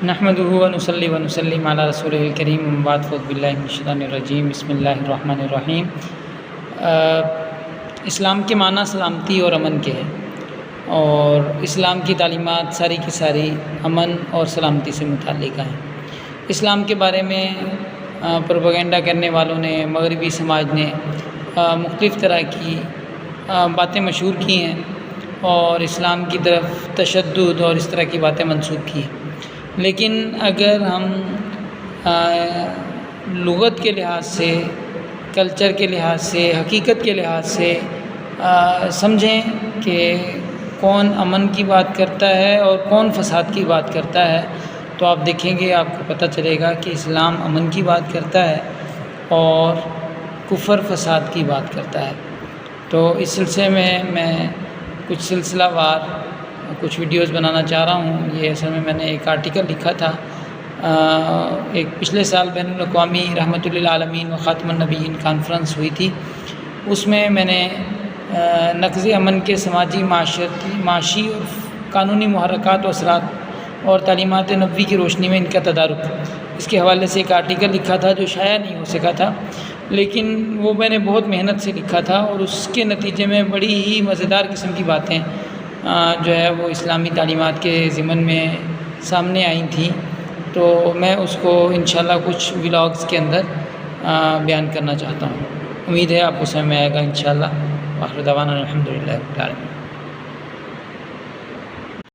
نحمده ونصلي ونسلم علی رسولہ الکریم اما بعد فاعوذ باللہ من الشیطان الرجیم بسم اللہ الرحمن الرحیم۔ اسلام کے معنی سلامتی اور امن کے ہیں، اور اسلام کی تعلیمات ساری کی ساری امن اور سلامتی سے متعلقہ ہیں۔ اسلام کے بارے میں پروپیگنڈا کرنے والوں نے، مغربی سماج نے مختلف طرح کی باتیں مشہور کی ہیں اور اسلام کی طرف تشدد اور اس طرح کی باتیں منسوب کی ہیں۔ لیکن اگر ہم لغت کے لحاظ سے، کلچر کے لحاظ سے، حقیقت کے لحاظ سے سمجھیں کہ کون امن کی بات کرتا ہے اور کون فساد کی بات کرتا ہے، تو آپ دیکھیں گے، آپ کو پتہ چلے گا کہ اسلام امن کی بات کرتا ہے اور کفر فساد کی بات کرتا ہے۔ تو اس سلسلے میں کچھ سلسلہ وار کچھ ویڈیوز بنانا چاہ رہا ہوں۔ یہ اصل میں نے ایک آرٹیکل لکھا تھا، ایک پچھلے سال بین الاقوامی رحمۃ للعالمین و خاتم النبیین کانفرنس ہوئی تھی، اس میں نے نقض امن کے سماجی، معاشی اور قانونی محرکات و اثرات اور تعلیمات نبوی کی روشنی میں ان کا تدارک، اس کے حوالے سے ایک آرٹیکل لکھا تھا جو شائع نہیں ہو سکا تھا، لیکن وہ میں نے بہت محنت سے لکھا تھا، اور اس کے نتیجے میں بڑی ہی مزیدار قسم کی باتیں جو ہے وہ اسلامی تعلیمات کے ضمن میں سامنے آئی تھیں۔ تو میں اس کو انشاءاللہ کچھ ولاگز کے اندر بیان کرنا چاہتا ہوں۔ امید ہے آپ کو سمجھ میں آئے گا انشاءاللہ۔ وآخر دعوانا الحمدللہ رب العالمین۔